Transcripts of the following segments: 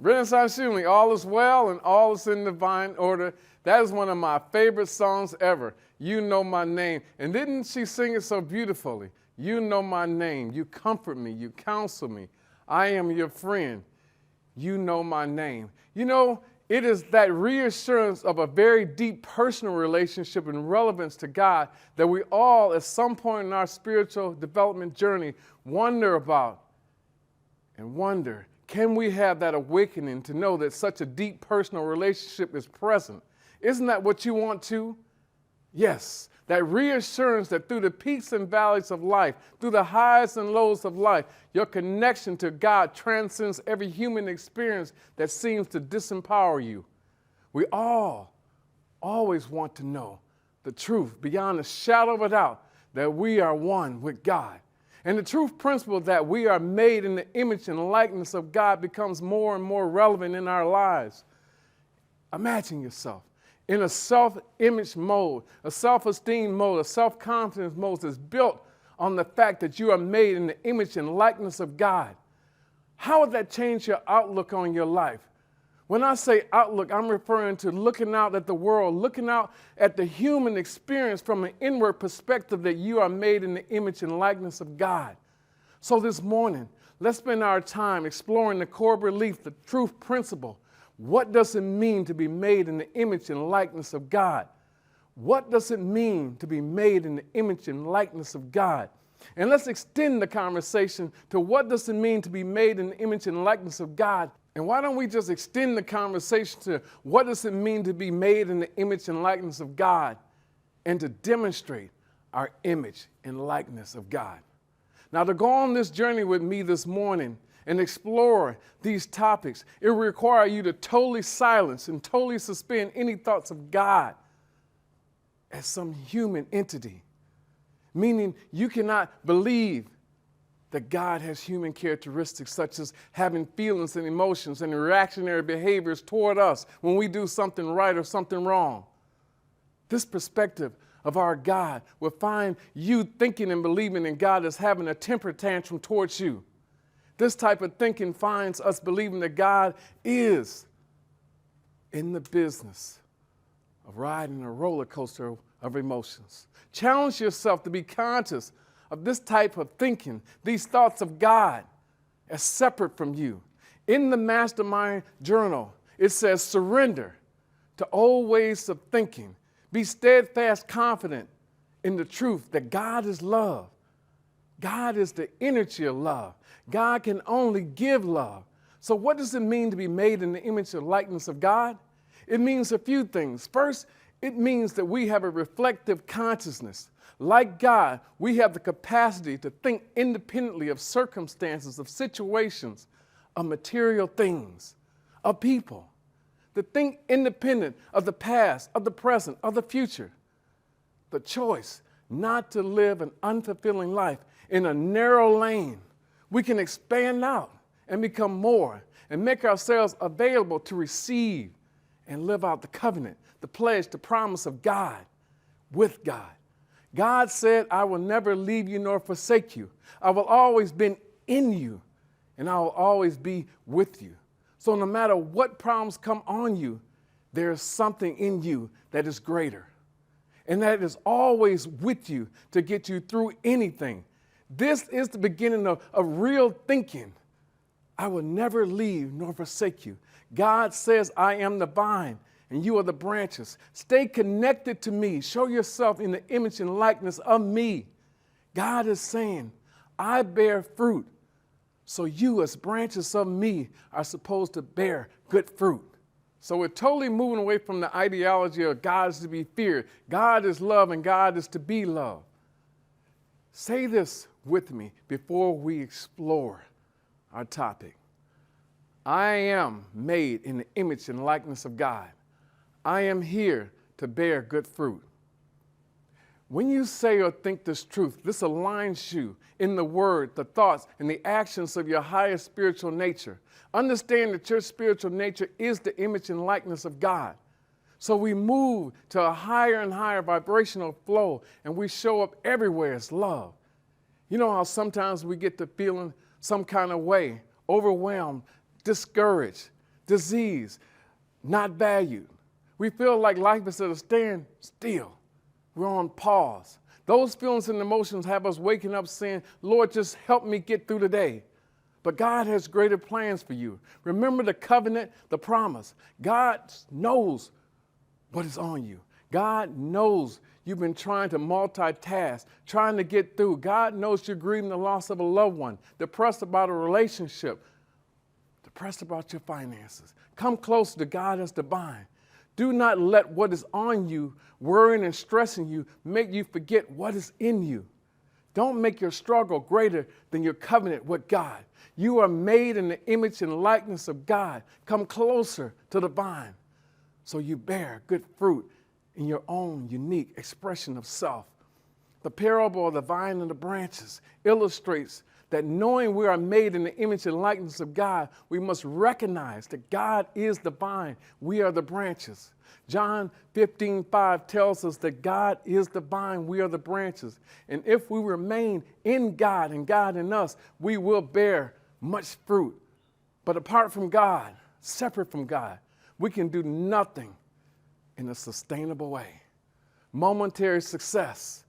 Renaissance Shooting, all is well and all is in divine order. That is one of my favorite songs ever. You know my name. And didn't she sing it so beautifully? You know my name. You comfort me. You counsel me. I am your friend. You know my name. You know, it is that reassurance of a very deep personal relationship and relevance to God that we all, at some point in our spiritual development journey, wonder about and wonder, can we have that awakening to know that such a deep personal relationship is present? Isn't that what you want too? Yes, that reassurance that through the peaks and valleys of life, through the highs and lows of life, your connection to God transcends every human experience that seems to disempower you. We all always want to know the truth beyond a shadow of a doubt that we are one with God. And the truth principle that we are made in the image and likeness of God becomes more and more relevant in our lives. Imagine yourself in a self-image mode, a self-esteem mode, a self-confidence mode that's built on the fact that you are made in the image and likeness of God. How would that change your outlook on your life? When I say outlook, I'm referring to looking out at the world, looking out at the human experience from an inward perspective that you are made in the image and likeness of God. So this morning, let's spend our time exploring the core belief, the truth principle. What does it mean to be made in the image and likeness of God? What does it mean to be made in the image and likeness of God? And let's extend the conversation to what does it mean to be made in the image and likeness of God? And why don't we just extend the conversation to what does it mean to be made in the image and likeness of God and to demonstrate our image and likeness of God? Now, to go on this journey with me this morning and explore these topics, it will require you to totally silence and totally suspend any thoughts of God as some human entity, meaning you cannot believe that God has human characteristics such as having feelings and emotions and reactionary behaviors toward us when we do something right or something wrong. This perspective of our God will find you thinking and believing in God as having a temper tantrum towards you. This type of thinking finds us believing that God is in the business of riding a roller coaster of emotions. Challenge yourself to be conscious of this type of thinking, these thoughts of God as separate from you. In the Mastermind Journal, it says, surrender to old ways of thinking. Be steadfast, confident in the truth that God is love. God is the energy of love. God can only give love. So what does it mean to be made in the image and likeness of God? It means a few things. First, it means that we have a reflective consciousness. Like God, we have the capacity to think independently of circumstances, of situations, of material things, of people. To think independent of the past, of the present, of the future. The choice not to live an unfulfilling life in a narrow lane. We can expand out and become more and make ourselves available to receive and live out the covenant, the pledge, the promise of God with God. God said, I will never leave you nor forsake you. I will always be in you, and I will always be with you. So no matter what problems come on you, there is something in you that is greater, and that is always with you to get you through anything. This is the beginning of real thinking. I will never leave nor forsake you. God says, I am the vine, and you are the branches. Stay connected to me. Show yourself in the image and likeness of me. God is saying, I bear fruit. So you as branches of me are supposed to bear good fruit. So we're totally moving away from the ideology of God is to be feared. God is love and God is to be loved. Say this with me before we explore our topic. I am made in the image and likeness of God. I am here to bear good fruit. When you say or think this truth, this aligns you in the word, the thoughts, and the actions of your higher spiritual nature. Understand that your spiritual nature is the image and likeness of God. So we move to a higher and higher vibrational flow, and we show up everywhere as love. You know how sometimes we get to feeling some kind of way, overwhelmed, discouraged, disease, not valued. We feel like life instead of staying still, we're on pause. Those feelings and emotions have us waking up saying, Lord, just help me get through the day. But God has greater plans for you. Remember the covenant, the promise. God knows what is on you. God knows you've been trying to multitask, trying to get through. God knows you're grieving the loss of a loved one, depressed about a relationship, depressed about your finances. Come closer to God as divine. Do not let what is on you, worrying and stressing you, make you forget what is in you. Don't make your struggle greater than your covenant with God. You are made in the image and likeness of God. Come closer to the vine so you bear good fruit in your own unique expression of self. The parable of the vine and the branches illustrates that knowing we are made in the image and likeness of God, we must recognize that God is the vine, we are the branches. John 15:5 tells us that God is the vine, we are the branches. And if we remain in God and God in us, we will bear much fruit. But apart from God, separate from God, we can do nothing in a sustainable way. Momentary success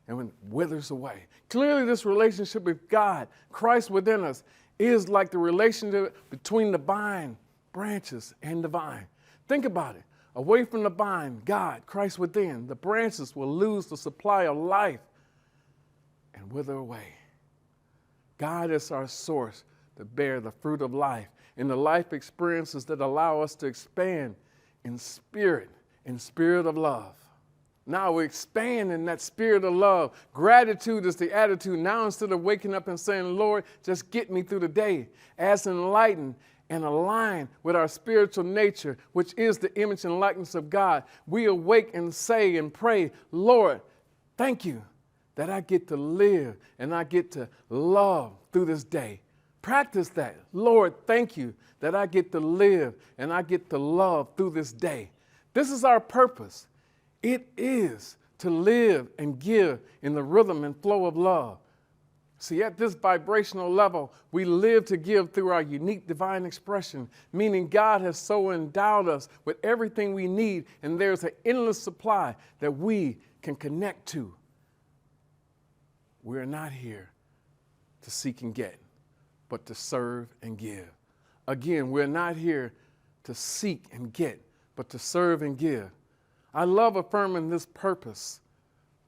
and it withers away. Clearly, this relationship with God, Christ within us, is like the relationship between the vine branches and the vine. Think about it. Away from the vine, God, Christ within, the branches will lose the supply of life and wither away. God is our source to bear the fruit of life and the life experiences that allow us to expand in spirit of love. Now we expand in that spirit of love. Gratitude is the attitude. Now instead of waking up and saying, Lord, just get me through the day, as enlightened and aligned with our spiritual nature, which is the image and likeness of God, we awake and say and pray, Lord, thank you that I get to live and I get to love through this day. Practice that. Lord, thank you that I get to live and I get to love through this day. This is our purpose. It is to live and give in the rhythm and flow of love. See, at this vibrational level, we live to give through our unique divine expression, meaning God has so endowed us with everything we need, and there's an endless supply that we can connect to. We're not here to seek and get, but to serve and give. Again, we're not here to seek and get, but to serve and give. I love affirming this purpose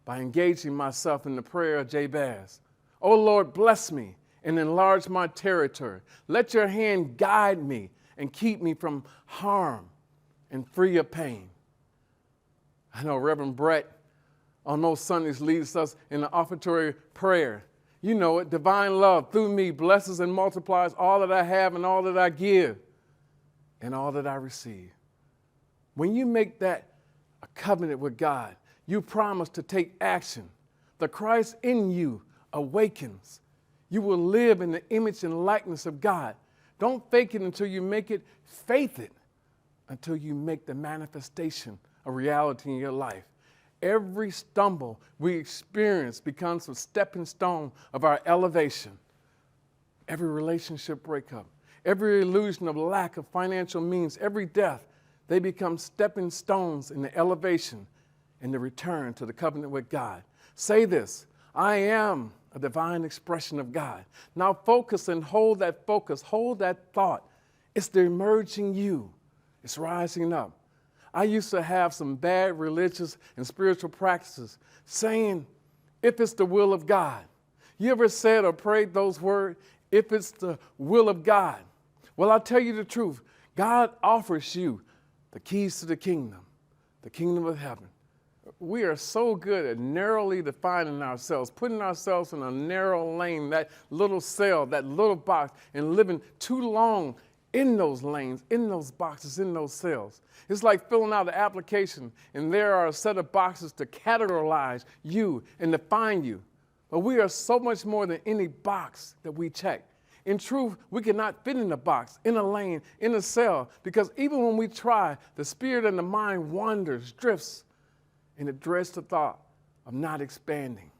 by engaging myself in the prayer of Jabez. Oh Lord, bless me and enlarge my territory. Let your hand guide me and keep me from harm and free of pain. I know Reverend Brett on those Sundays leads us in the offertory prayer. You know it, divine love through me blesses and multiplies all that I have and all that I give and all that I receive. When you make that a covenant with God, you promise to take action. The Christ in you awakens. You will live in the image and likeness of God. Don't fake it until you make it. Faith it until you make the manifestation a reality in your life. Every stumble we experience becomes a stepping stone of our elevation. Every relationship breakup, every illusion of lack of financial means, every death, they become stepping stones in the elevation and the return to the covenant with God. Say this, I am a divine expression of God. Now focus and hold that focus, hold that thought. It's the emerging you. It's rising up. I used to have some bad religious and spiritual practices saying, if it's the will of God. You ever said or prayed those words, if it's the will of God? Well, I'll tell you the truth. God offers you the keys to the kingdom of heaven. We are so good at narrowly defining ourselves, putting ourselves in a narrow lane, that little cell, that little box, and living too long in those lanes, in those boxes, in those cells. It's like filling out an application, and there are a set of boxes to categorize you and define you. But we are so much more than any box that we check. In truth, we cannot fit in a box, in a lane, in a cell, because even when we try, the spirit and the mind wanders, drifts, and it dreads the thought of not expanding.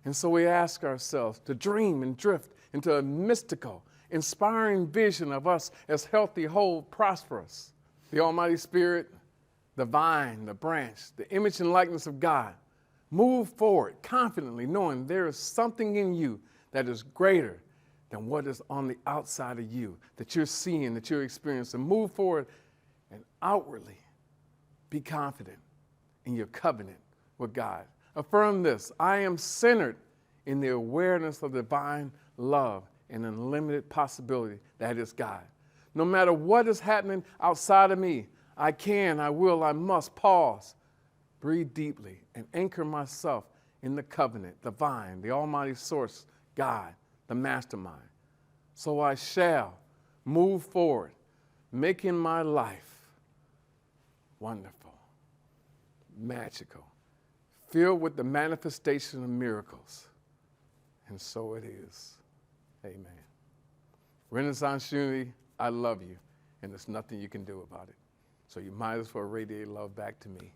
And so we ask ourselves to dream and drift into a mystical inspiring vision of us as healthy, whole, prosperous. The Almighty Spirit, the vine, the branch, the image and likeness of God. Move forward confidently, knowing there is something in you that is greater than what is on the outside of you, that you're seeing, that you're experiencing. Move forward and outwardly be confident in your covenant with God. Affirm this: I am centered in the awareness of divine love and unlimited possibility that is God. No matter what is happening outside of me, I can, I will, I must pause, breathe deeply, and anchor myself in the covenant, the vine, the almighty source, God, the mastermind. So I shall move forward, making my life wonderful, magical, filled with the manifestation of miracles. And so it is. Amen. Renaissance Unity, I love you, and there's nothing you can do about it. So you might as well radiate love back to me.